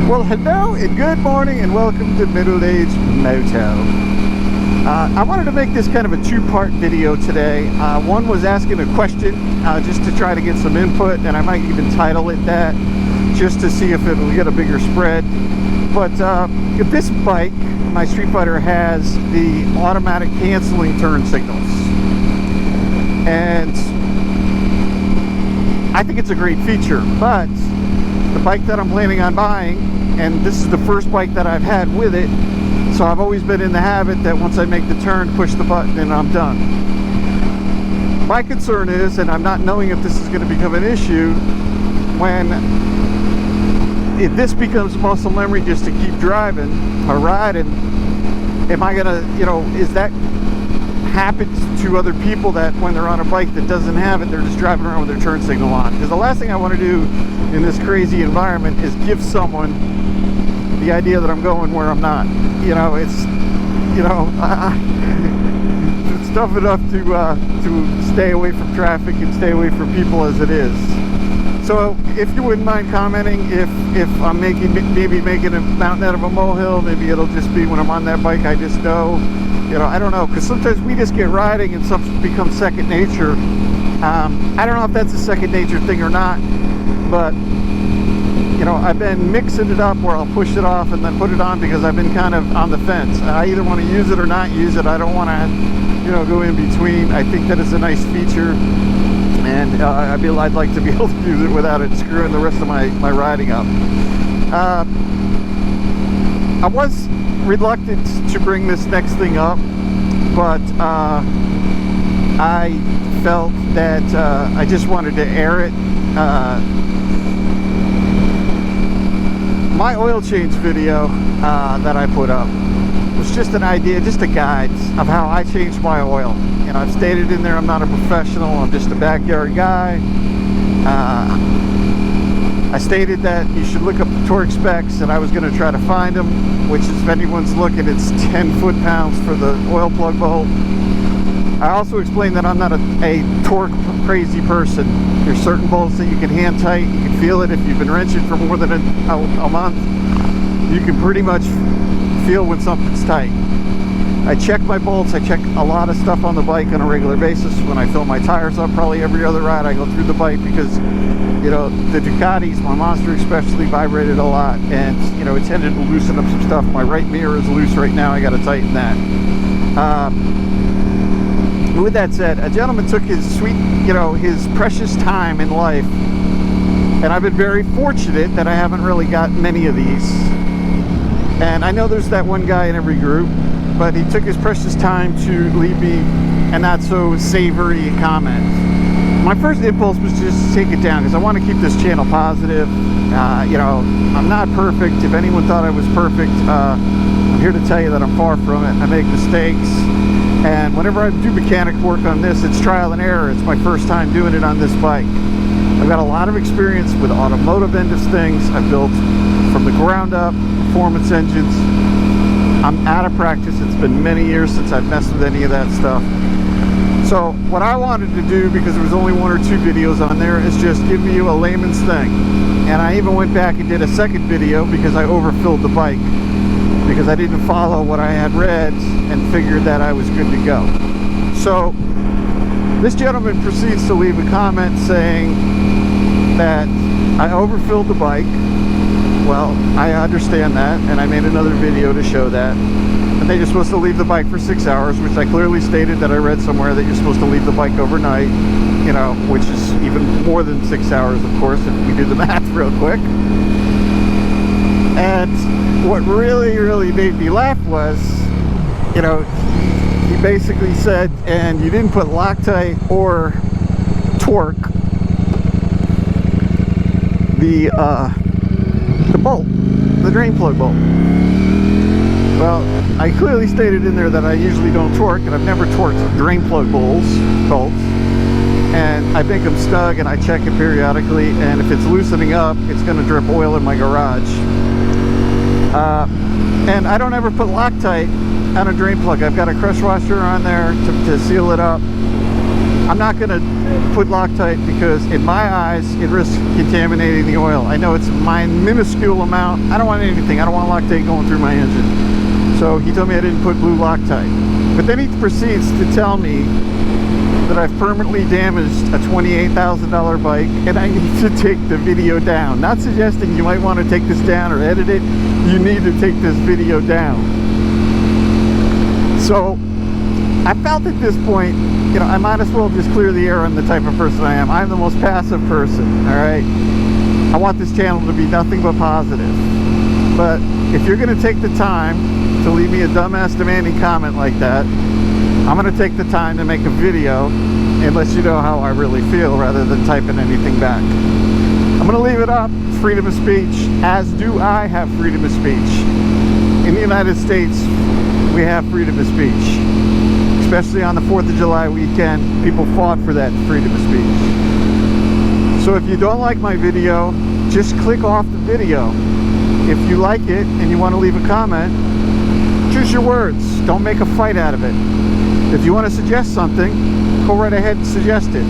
Well, hello and good morning and welcome to Middle Age Moto. I wanted to make this kind of a two-part video today. One was asking a question just to try to get some input, and I might even title it that just to see if it will get a bigger spread. But this bike, my Streetfighter, has the automatic canceling turn signals, and I think it's a great feature. But the bike that I'm planning on buying, and this is the first bike that I've had with it, so I've always been in the habit that once I make the turn, push the button and I'm done. My concern is, and I'm not knowing if this is going to become an issue, if this becomes muscle memory just to keep driving or riding, am I going to, is that happens to other people that when they're on a bike that doesn't have it, they're just driving around with their turn signal on? Because the last thing I want to do in this crazy environment is give someone the idea that I'm going where I'm not. It's tough enough to stay away from traffic and stay away from people as it is. So if you wouldn't mind commenting if I'm maybe making a mountain out of a molehill, maybe it'll just be when I'm on that bike I just know. I don't know, because sometimes we just get riding and something becomes second nature. I don't know if that's a second nature thing or not, but I've been mixing it up where I'll push it off and then put it on because I've been kind of on the fence. I either want to use it or not use it. I don't want to, go in between. I think that is a nice feature, and I'd like to be able to use it without it screwing the rest of my riding up. I was reluctant to bring this next thing up, but I felt that I just wanted to air it. My oil change video that I put up was just an idea, just a guide of how I changed my oil. I've stated in there I'm not a professional, I'm just a backyard guy. I stated that you should look up the torque specs, and I was going to try to find them, which is, if anyone's looking, it's 10 foot-pounds for the oil plug bolt. I also explained that I'm not a torque crazy person. There's certain bolts that you can hand tight, you can feel it if you've been wrenching for more than a month. You can pretty much feel when something's tight. I check my bolts, I check a lot of stuff on the bike on a regular basis. When I fill my tires up, probably every other ride I go through the bike, because the Ducatis, my Monster especially, vibrated a lot, and it tended to loosen up some stuff. My right mirror is loose right now, I got to tighten that. With that said, a gentleman took his his precious time in life, and I've been very fortunate that I haven't really got many of these. And I know there's that one guy in every group, but he took his precious time to leave me a not so savory comment. My first impulse was just to take it down, because I want to keep this channel positive. I'm not perfect. If anyone thought I was perfect, I'm here to tell you that I'm far from it. I make mistakes. And whenever I do mechanic work on this, it's trial and error. It's my first time doing it on this bike. I've got a lot of experience with automotive end of things. I've built from the ground up performance engines. I'm out of practice. It's been many years since I've messed with any of that stuff. So what I wanted to do, because there was only one or two videos on there, is just give you a layman's thing. And I even went back and did a second video because I overfilled the bike, because I didn't follow what I had read and figured that I was good to go. So this gentleman proceeds to leave a comment saying that I overfilled the bike. Well, I understand that, and I made another video to show that. And that you're supposed to leave the bike for 6 hours, which I clearly stated that I read somewhere that you're supposed to leave the bike overnight, which is even more than 6 hours, of course, if we do the math real quick. And what really made me laugh was, he basically said, and you didn't put Loctite or torque the bolt, the drain plug bolt. Well, I clearly stated in there that I usually don't torque, and I've never torqued drain plug bolts, and I make them snug, and I check it periodically, and if it's loosening up, it's going to drip oil in my garage. And I don't ever put Loctite on a drain plug. I've got a crush washer on there to seal it up. I'm not going to put Loctite because in my eyes it risks contaminating the oil. I know it's my minuscule amount. I don't want anything. I don't want Loctite going through my engine. So he told me I didn't put blue Loctite. But then he proceeds to tell me that I've permanently damaged a $28,000 bike and I need to take the video down. Not suggesting you might want to take this down or edit it. You need to take this video down. So I felt at this point, you know, I might as well just clear the air on the type of person I am. I'm the most passive person, all right? I want this channel to be nothing but positive. But if you're going to take the time to leave me a dumbass demanding comment like that, I'm going to take the time to make a video and let you know how I really feel rather than typing anything back. I'm going to leave it up. Freedom of speech, as do I have freedom of speech. In the United States, we have freedom of speech. Especially on the 4th of July weekend, people fought for that freedom of speech. So if you don't like my video, just click off the video. If you like it and you want to leave a comment, choose your words. Don't make a fight out of it. If you want to suggest something, go right ahead and suggest it.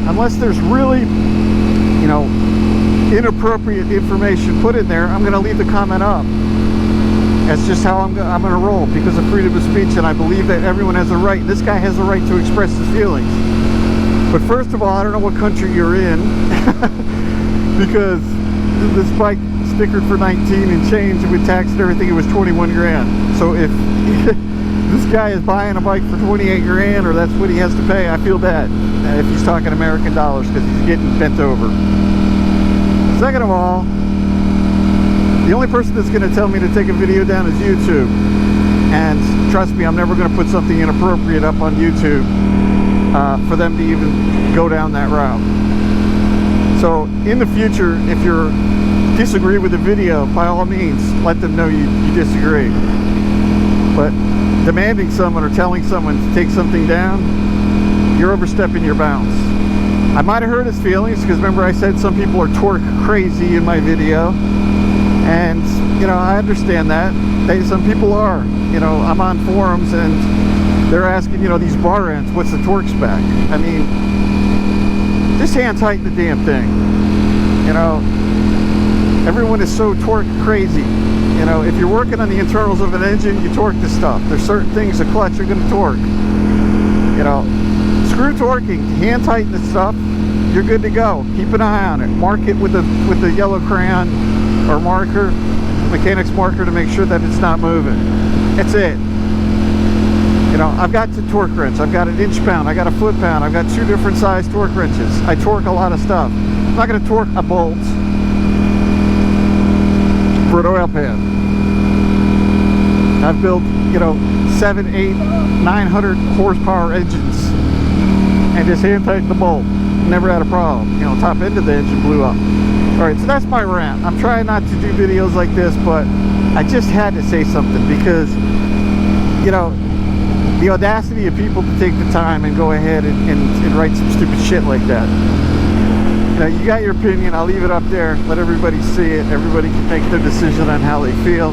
Unless there's really, you know, inappropriate information put in there, I'm going to leave the comment up. That's just how I'm going to roll because of freedom of speech, and I believe that everyone has a right. This guy has a right to express his feelings. But first of all, I don't know what country you're in because this bike stickered for 19 and change, and with tax and everything, it was 21 grand. So if this guy is buying a bike for 28 grand, or that's what he has to pay, I feel bad if he's talking American dollars because he's getting bent over. Second of all, the only person that's going to tell me to take a video down is YouTube. And trust me, I'm never going to put something inappropriate up on YouTube for them to even go down that route. So in the future, if you disagree with the video, by all means, let them know you disagree. But demanding someone or telling someone to take something down, you're overstepping your bounds. I might have hurt his feelings because remember I said some people are torque crazy in my video. And, you know, I understand that. Some people are. You know, I'm on forums and they're asking, you know, these bar ends, what's the torque spec? I mean, just hand tighten the damn thing. You know, everyone is so torque crazy. You know, if you're working on the internals of an engine, you torque the stuff. There's certain things, a clutch, you're going to torque. You know, screw torquing, hand tighten the stuff, you're good to go. Keep an eye on it. Mark it with the yellow crayon or marker, mechanic's marker, to make sure that it's not moving. That's it. You know, I've got the torque wrench. I've got an inch pound. I got a foot pound. I've got 2 different size torque wrenches. I torque a lot of stuff. I'm not going to torque a bolt for an oil pan. I've built, you know, 7, 8, 900 horsepower engines and just hand tightened the bolt. Never had a problem. You know, top end of the engine blew up. Alright, so that's my rant. I'm trying not to do videos like this, but I just had to say something because, you know, the audacity of people to take the time and go ahead and write some stupid shit like that. You know, you got your opinion. I'll leave it up there. Let everybody see it. Everybody can make their decision on how they feel.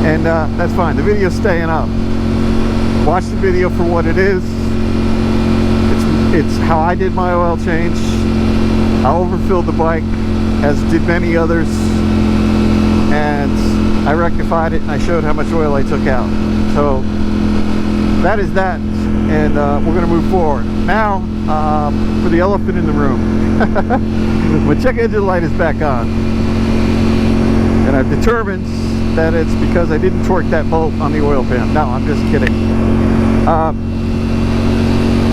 And that's fine. The video's staying up. Watch the video for what it is. It's how I did my oil change. I overfilled the bike, as did many others, and I rectified it and I showed how much oil I took out. So that is that, and we're going to move forward. Now, for the elephant in the room. My check engine light is back on, and I've determined that it's because I didn't torque that bolt on the oil pan. No, I'm just kidding.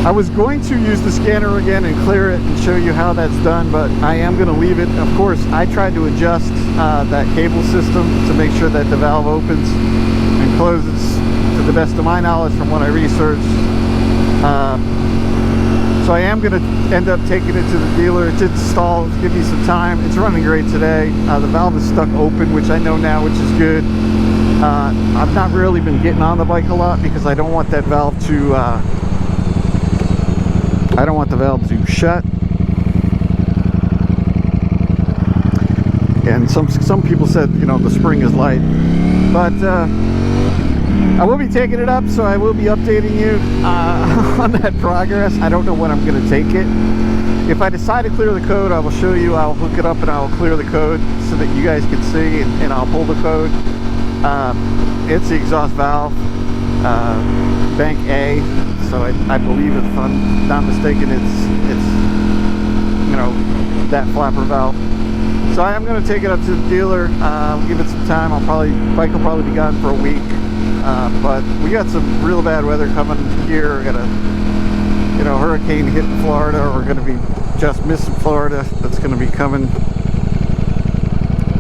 I was going to use the scanner again and clear it and show you how that's done, but I am going to leave it. Of course, I tried to adjust that cable system to make sure that the valve opens and closes to the best of my knowledge from what I researched. So I am going to end up taking it to the dealer. It's installed. Give me some time. It's running great today. The valve is stuck open, which I know now, which is good. I've not really been getting on the bike a lot because I don't want that valve to shut. And some people said, you know, the spring is light, but I will be taking it up, so I will be updating you on that progress. I don't know when I'm going to take it. If I decide to clear the code, I will show you. I'll hook it up and I'll clear the code so that you guys can see, and I'll pull the code. It's the exhaust valve, bank A. So I believe, if I'm not mistaken, it's you know, that flapper valve. So I am going to take it up to the dealer. I'll give it some time. Bike will probably be gone for a week. But we got some real bad weather coming here. We're gonna, you know, hurricane hitting Florida. We're gonna be just missing Florida. That's gonna be coming.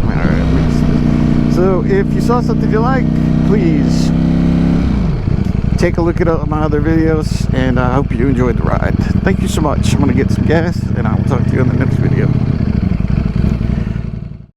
All right. So if you saw something you like, please take a look at my other videos, and I hope you enjoyed the ride. Thank you so much. I'm gonna get some gas, and I will talk to you in the next video.